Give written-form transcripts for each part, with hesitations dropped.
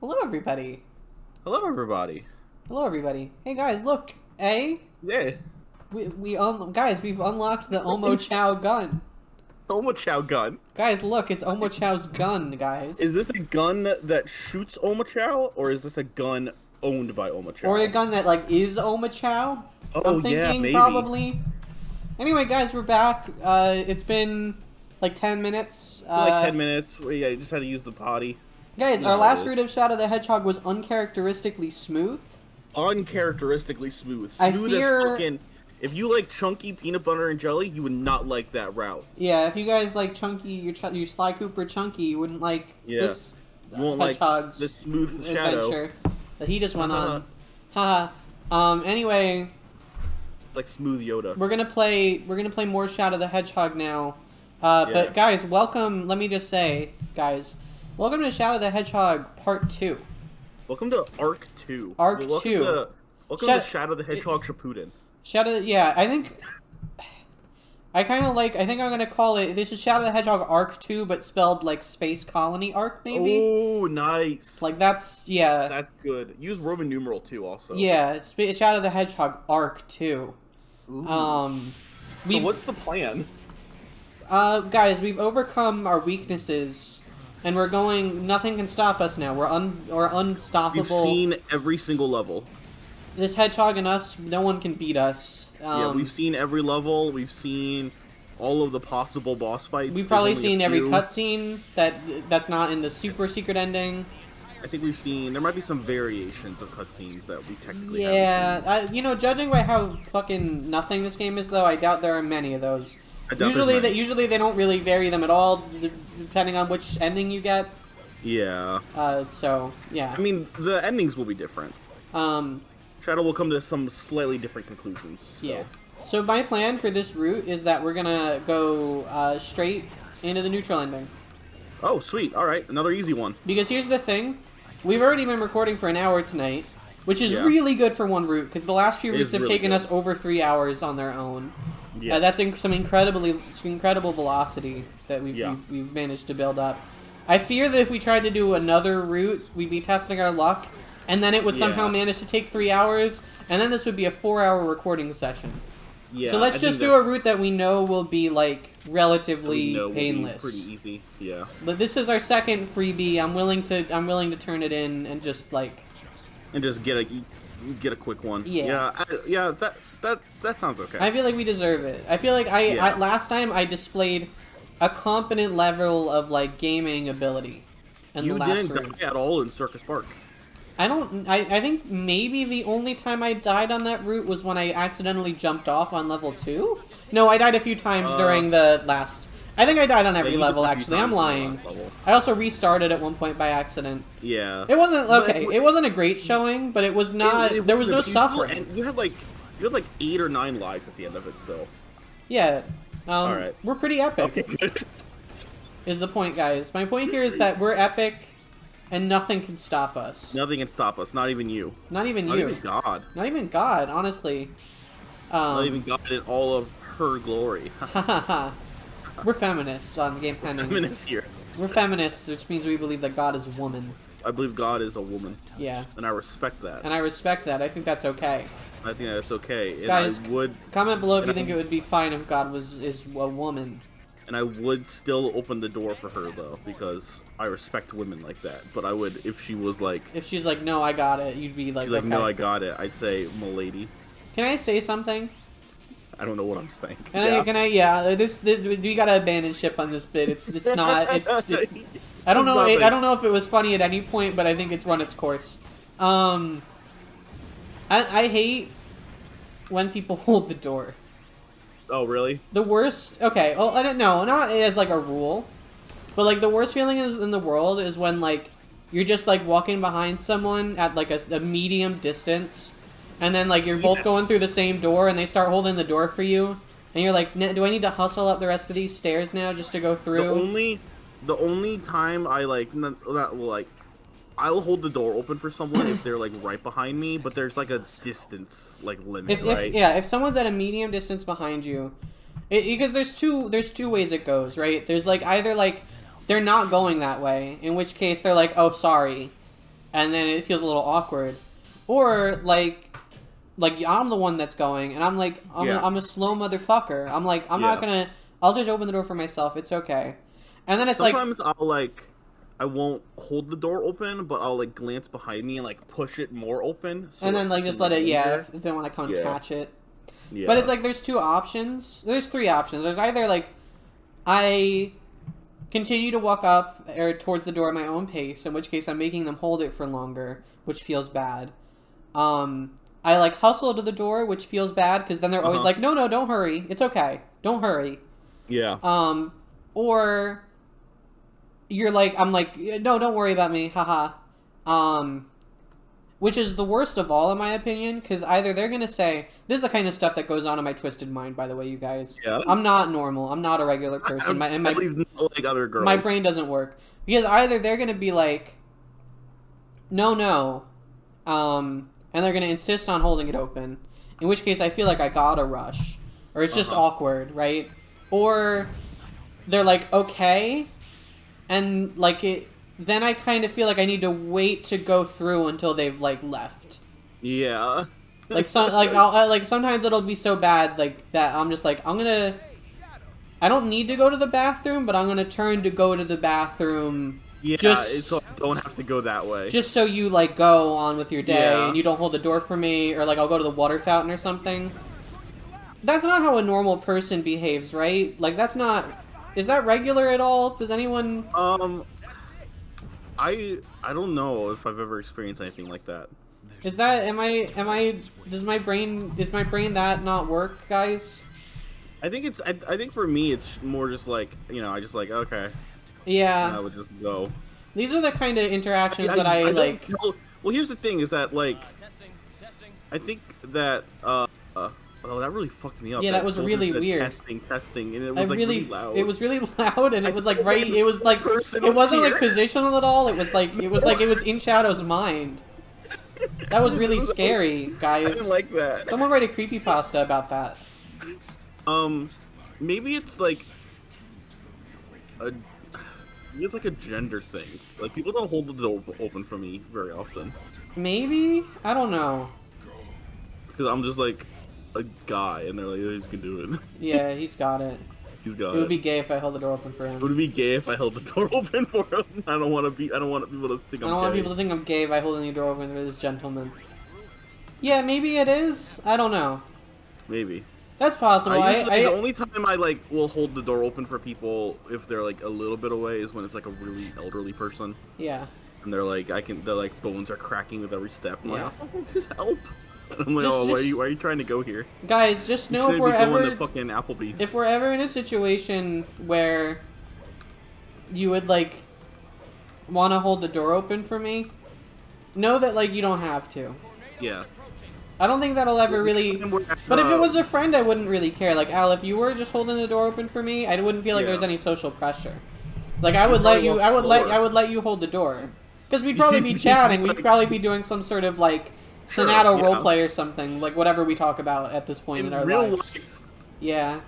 Hello, everybody. Hello, everybody. Hello, everybody. Hey, guys, look. Hey. Yeah. Guys, we've unlocked the Omo Chow gun. Omo Chow gun. Guys, look, it's Omo Chow's gun, guys. Is this a gun that shoots Omo Chow, or is this a gun owned by Omo Chow? Or a gun that, like, is Omo Chow? Oh, I'm thinking, yeah, maybe. probably. Anyway, guys, we're back. It's been, like, 10 minutes. Like 10 minutes. Yeah, you just had to use the potty. Guys, our last route of Shadow the Hedgehog was uncharacteristically smooth. Uncharacteristically smooth. I Smooth fear... as fucking... If you like chunky peanut butter and jelly, you would not like that route. Yeah, if you guys like chunky, your Sly Cooper chunky, you wouldn't like this you won't Hedgehog's like the smooth adventure that he just went on. Haha. Anyway, like smooth Yoda. We're gonna play more Shadow the Hedgehog now. But guys, welcome. Let me just say, guys, welcome to Shadow the Hedgehog Part 2. Welcome to ARK 2. ARK 2. Welcome to Shadow the Hedgehog Shippuden. Shadow, yeah, I think I'm gonna call it, this is Shadow the Hedgehog ARK 2, but spelled like Space Colony ARK, maybe? Oh, nice. Like, that's, yeah. That's good. Use Roman numeral 2 also. Yeah, it's Shadow the Hedgehog ARK 2. Ooh. So what's the plan? Guys, we've overcome our weaknesses, and we're going, nothing can stop us now. We're unstoppable. We've seen every single level. This hedgehog and us, no one can beat us. Yeah, we've seen every level. We've seen all of the possible boss fights. We've probably seen every cutscene that's not in the super secret ending. I think we've seen... There might be some variations of cutscenes that we technically haven't seen. You know, judging by how fucking nothing this game is, though, I doubt there are many of those. Usually they don't really vary them at all, depending on which ending you get. Yeah. So, yeah. I mean, the endings will be different. Shadow will come to some slightly different conclusions. So. Yeah. So my plan for this route is that we're gonna go straight into the neutral ending. Oh, sweet. All right, another easy one. Because here's the thing. We've already been recording for an hour tonight, which is really good for one route, because the last few routes have taken us over 3 hours on their own. Yeah. That's some incredible velocity that we've managed to build up. I fear that if we tried to do another route, we'd be testing our luck, and then it would somehow manage to take 3 hours, and then this would be a 4-hour recording session. Yeah, so let's just do a route that we know will be, like, relatively painless. Pretty easy, yeah. But this is our second freebie. I'm willing to turn it in and just, like... And just get a quick one. Yeah. That sounds okay. I feel like we deserve it. I feel like last time I displayed a competent level of, like, gaming ability in the last route. You didn't die at all in Circus Park. I think maybe the only time I died on that route was when I accidentally jumped off on level 2? No, I died a few times during the last... I think I died on every level, actually. I'm lying. I also restarted at one point by accident. Yeah. It wasn't... Okay, it wasn't a great showing, but it was not... there was no suffering. You had like 8 or 9 lives at the end of it still. Yeah. Alright. We're pretty epic. Okay. Is the point, guys. My point here is that we're epic... And nothing can stop us. Nothing can stop us. Not even you. Not even you. Not even God. Not even God, honestly. Not even God in all of her glory. We're feminists on Game Pending. Feminists here. We're feminists, which means we believe that God is a woman. I believe God is a woman. Yeah. And I respect that. And I respect that. I think that's okay. I think that's okay. And guys, comment below if you think it would be fine if God is a woman. And I would still open the door for her, though, because I respect women like that. But I would, if she was like... If she's like, no, I got it, you'd be like, she's like, no, I got it. I'd say, m'lady. Can I say something? I don't know what I'm saying. We gotta abandon ship on this bit. It's not, I don't know if it was funny at any point, but I think it's run its course. I hate when people hold the door. Oh, really? The worst... Okay, well, I don't know. Not as, like, a rule. But, like, the worst feeling in the world is when, like, you're just, like, walking behind someone at, like, a medium distance. And then, like, you're both going through the same door, and they start holding the door for you. And you're like, do I need to hustle up the rest of these stairs now just to go through? The only time I, I'll hold the door open for someone if they're, like, right behind me, but there's, like, a distance, like, limit, right? If someone's at a medium distance behind you, because there's two ways it goes, right? There's, like, either, like, they're not going that way, in which case they're like, oh, sorry. and then it feels a little awkward. Or, like I'm the one that's going, and I'm like, I'm a slow motherfucker. I'm like, I'm not gonna... I'll just open the door for myself. It's okay. And then it's sometimes I'll, like... I won't hold the door open, but I'll, like, glance behind me and, like, push it more open. So and then, like, just let it, if they want to come and catch it. Yeah. But it's like, there's two options. There's three options. There's either, like, I continue to walk up or towards the door at my own pace, in which case I'm making them hold it for longer, which feels bad. I, like, hustle to the door, which feels bad, because then they're always like, no, don't hurry. It's okay. Don't hurry. Yeah. Or... You're like, I'm like, no, don't worry about me, haha. Which is the worst of all, in my opinion, because either they're gonna say, this is the kind of stuff that goes on in my twisted mind, by the way, you guys. Yeah. I'm not normal. I'm not a regular person. At least not like other girls. My brain doesn't work. Because either they're gonna be like, no, and they're gonna insist on holding it open, in which case I feel like I gotta rush. Or it's just awkward, right? Or they're like, okay... And, like, then I kind of feel like I need to wait to go through until they've, like, left. Yeah. Like, sometimes it'll be so bad, like, that I'm just like, I don't need to go to the bathroom, but I'm gonna turn to go to the bathroom. Yeah, so I don't have to go that way. Just so you, like, go on with your day, and you don't hold the door for me, or, like, I'll go to the water fountain or something. That's not how a normal person behaves, right? Like, that's not... Is that regular at all? Does anyone... I don't know if I've ever experienced anything like that. Is that... Is my brain that not work, guys? I think it's... I think for me, it's more just like, you know, I just like, okay. Yeah. And I would just go. These are the kind of interactions that I like... Well, here's the thing, is that, like... I think that, oh, that really fucked me up. Yeah, that was really weird. Testing, and it was really loud. It was really loud, and it was like it was like it wasn't like positional at all. It was like it was in Shadow's mind. That was really scary, guys. I didn't like that. Someone write a creepypasta about that. Maybe it's like a gender thing. Like, people don't hold the door open for me very often. Maybe? I don't know. Because I'm just like a guy, and they're like, oh, he's gonna do it. Yeah, he's got it. He's got it. It would be gay if I held the door open for him. It would be gay if I held the door open for him. I don't want people to think I'm gay. I don't want people to think I'm gay by holding the door open for this gentleman. Yeah, maybe it is. I don't know. Maybe. That's possible. The only time I, like, will hold the door open for people if they're, like, a little bit away is when it's, like, a really elderly person. Yeah. And they're like, their, like, bones are cracking with every step. I'm like, oh, just help. I'm like, why are you trying to go here? Guys, just know if we're ever in a situation where you would, like, want to hold the door open for me, know that, like, you don't have to. Yeah. I don't think that'll ever really... But if it was a friend, I wouldn't really care. Like, Al, if you were just holding the door open for me, I wouldn't feel like there's any social pressure. Like, I would let you hold the door. Because we'd probably be chatting, we'd probably be doing some sort of, like, Sonato roleplay or something, like whatever we talk about at this point in our lives. Life. Yeah.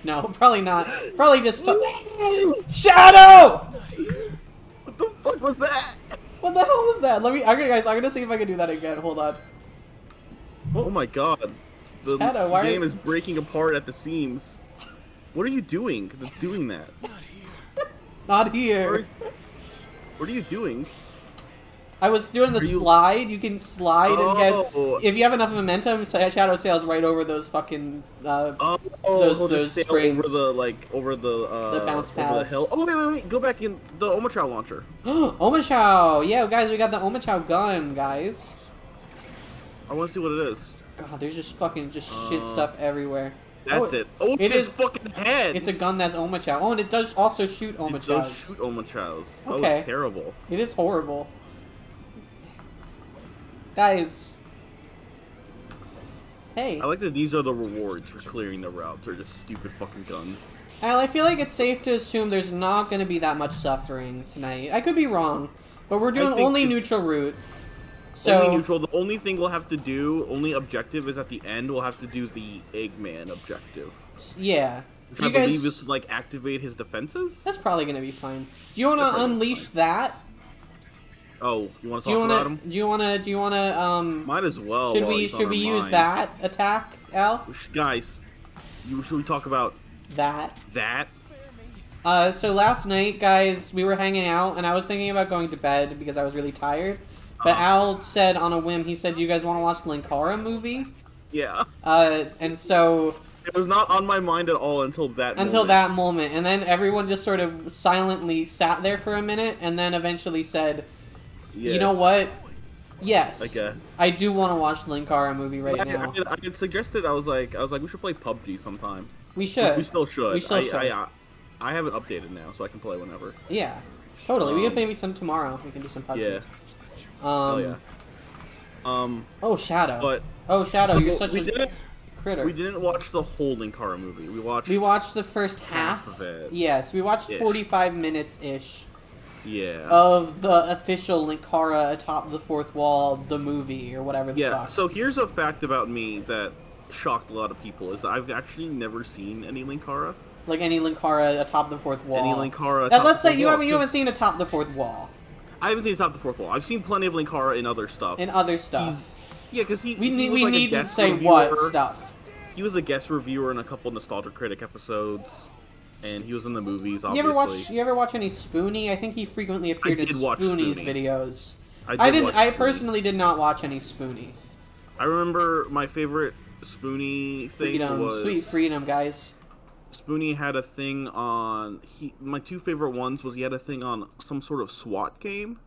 No, probably not. Probably just... Shadow! What the fuck was that? What the hell was that? Guys, I'm gonna see if I can do that again. Hold on. Oh my god. The game is breaking apart at the seams. What are you doing that's doing that? Not here. What are you doing? I was doing the slide. You can slide and get... If you have enough momentum, Shadow sails right over those fucking... those springs. Over the bounce pads. Over the hill. Oh, wait. Go back in the Omochao launcher. Omochao! Yeah, guys, we got the Omochao gun, guys. I want to see what it is. God, there's just shit stuff everywhere. That's it. Oh, it's his fucking head! It's a gun that's Omochao. Oh, and it does also shoot Omochaos. It does shoot Omochaos. Okay. Oh, it's terrible. It is horrible. Guys. Hey. I like that these are the rewards for clearing the routes. They're just stupid fucking guns. Al, I feel like it's safe to assume there's not going to be that much suffering tonight. I could be wrong, but we're doing only neutral route. So only neutral. The only thing we'll have to do, only objective, is at the end we'll have to do the Eggman objective. Yeah. Which I believe is to, like, activate his defenses? That's probably going to be fine. Do you want to unleash that? Oh, you want to talk about him? Do you wanna? Might as well. Should we use that attack, Al? Guys, should we talk about that? So last night, guys, we were hanging out, and I was thinking about going to bed because I was really tired. But Al said on a whim, he said, "Do you guys want to watch the Linkara movie?" Yeah. And so it was not on my mind at all until that moment. And then everyone just sort of silently sat there for a minute, and then eventually said, "You know what? Yes, I guess I do want to watch the Linkara movie now." I had suggested. I was like, we should play PUBG sometime. We should. We still should. We still should. I have it updated now, so I can play whenever. Yeah, totally. We can maybe some tomorrow. We can do some PUBG. Yeah. Oh yeah. Oh, Shadow. But Shadow, you're such a critter. We didn't watch the whole Linkara movie. We watched the first half of it. Yes, we watched 45 minutes ish. Yeah. Of the official Linkara Atop the Fourth Wall, the movie or whatever the fuck. So here's a fact about me that shocked a lot of people: is that I've actually never seen any Linkara. Like any Linkara Atop the Fourth Wall. Any Linkara. Atop let's the say you haven't seen Atop the Fourth Wall. I haven't seen Atop the Fourth Wall. I've seen plenty of Linkara in other stuff. Yeah, because we need to say what stuff. He was a guest reviewer in a couple Nostalgia Critic episodes, and he was in the movies. Obviously. You ever watch any Spoonie? I think he frequently appeared in Spoonie's videos. I personally did not watch any Spoonie. I remember my favorite Spoonie thing was Sweet Freedom, guys. Spoonie had a thing on. My two favorite ones was he had a thing on some sort of SWAT game.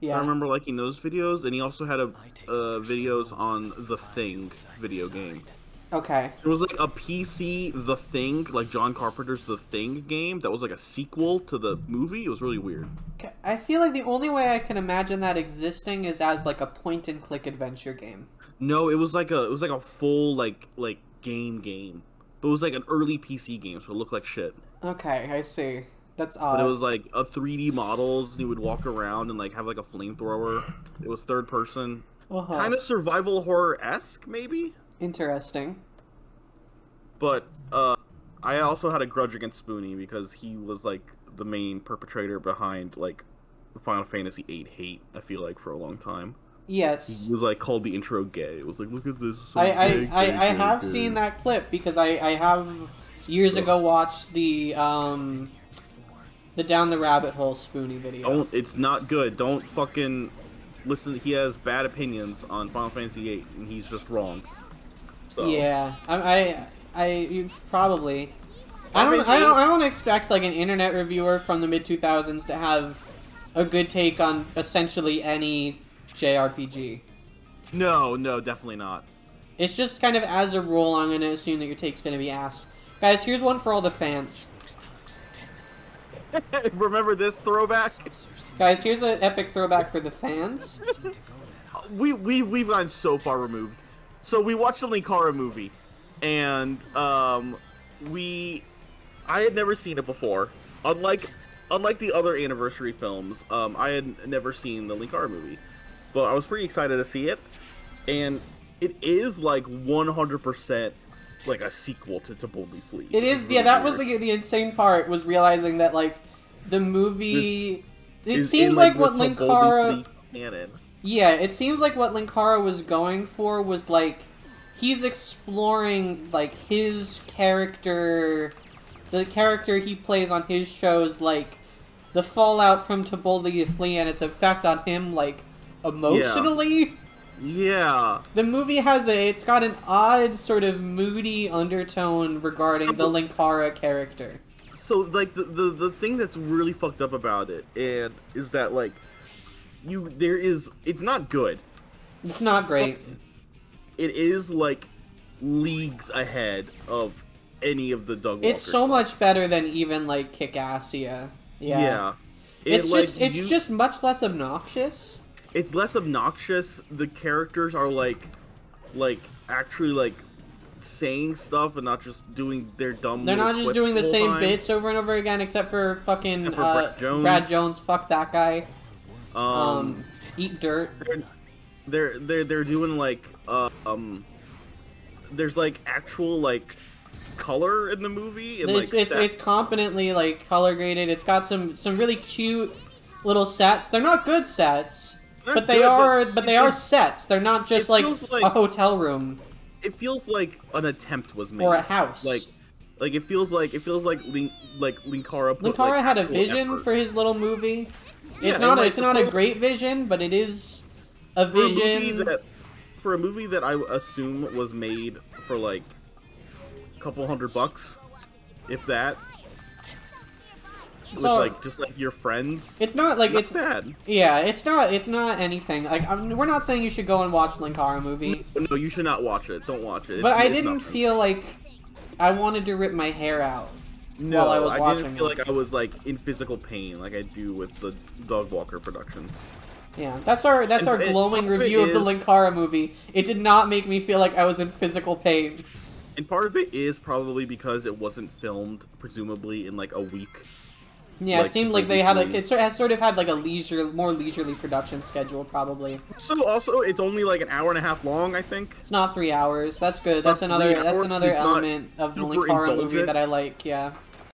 Yeah. I remember liking those videos, and he also had videos on The Thing video game. Okay. It was like a PC The Thing, like John Carpenter's The Thing game that was like a sequel to the movie. It was really weird. I feel like the only way I can imagine that existing is as like a point-and-click adventure game. No, it was like a full like game. But it was like an early PC game, so it looked like shit. Okay, I see. That's odd. But it was like a 3D models, and you would walk around and like have like a flamethrower. It was third person. Kind of survival horror-esque, maybe? Interesting. But I also had a grudge against Spoonie because he was like the main perpetrator behind like the Final Fantasy VIII hate, I feel like, for a long time. Yes. He was like called the intro gay. It was like, look at this. I have seen that clip because I have years ago watched the Down the Rabbit Hole Spoonie video. It's not good. Don't fucking listen. He has bad opinions on Final Fantasy VIII, and he's just wrong. So. Yeah, you probably. I don't expect like an internet reviewer from the mid-2000s to have a good take on essentially any JRPG. No, definitely not. It's just kind of as a rule, I'm going to assume that your take's going to be ass. Guys, here's one for all the fans. Remember this throwback? Guys, here's an epic throwback for the fans. We've gone so far removed. So we watched the Linkara movie, and I had never seen it before. Unlike the other anniversary films, I had never seen the Linkara movie. But I was pretty excited to see it, and it is like 100% like a sequel to Boldly Flee. It is, yeah. That was the insane part, was realizing that like the movie. It seems like what Linkara. Yeah, it seems like what Linkara was going for was like he's exploring like his character, the character he plays on his shows, like the fallout from To Boldly Flee and its effect on him, like. Emotionally? Yeah. The movie it's got an odd sort of moody undertone regarding the Linkara character. So, like, the thing that's really fucked up about it is that, like, it's not good. It's not great. It is, like, leagues ahead of any of the Doug Walker It's so much better than even, like, Kick-Assia. Yeah. It's just much less obnoxious. It's less obnoxious. The characters are like actually like saying stuff and not just doing their dumb. They're not just doing the same bits over and over again, except for fucking Brad Jones. Fuck that guy. Eat dirt. They're doing like there's like actual like color in the movie. And, it's competently like color graded. It's got some really cute. little sets. They're not good sets, but they are sets. They're not just like a hotel room. It feels like an attempt was made. Or a house. Like it feels like Linkara put, Linkara had a vision for his little movie. It's not a great vision, but it is a vision for a movie that I assume was made for like a couple $100, if that. With just your friends. It's not like it's bad. Yeah, it's not anything. Like we're not saying you should go and watch Linkara movie. No, you should not watch it. Don't watch it. But I didn't feel like I wanted to rip my hair out while I was watching it. I didn't feel like I was like in physical pain like I do with the Dog Walker productions. Yeah, that's our glowing review of the Linkara movie. It did not make me feel like I was in physical pain. And part of it is probably because it wasn't filmed, presumably, in like a week. Yeah, it seemed like they had it sort of had like a more leisurely production schedule, probably. So also, it's only like an hour and a half long, I think. It's not 3 hours. That's good. That's another element of the Linkara movie that I like. Yeah.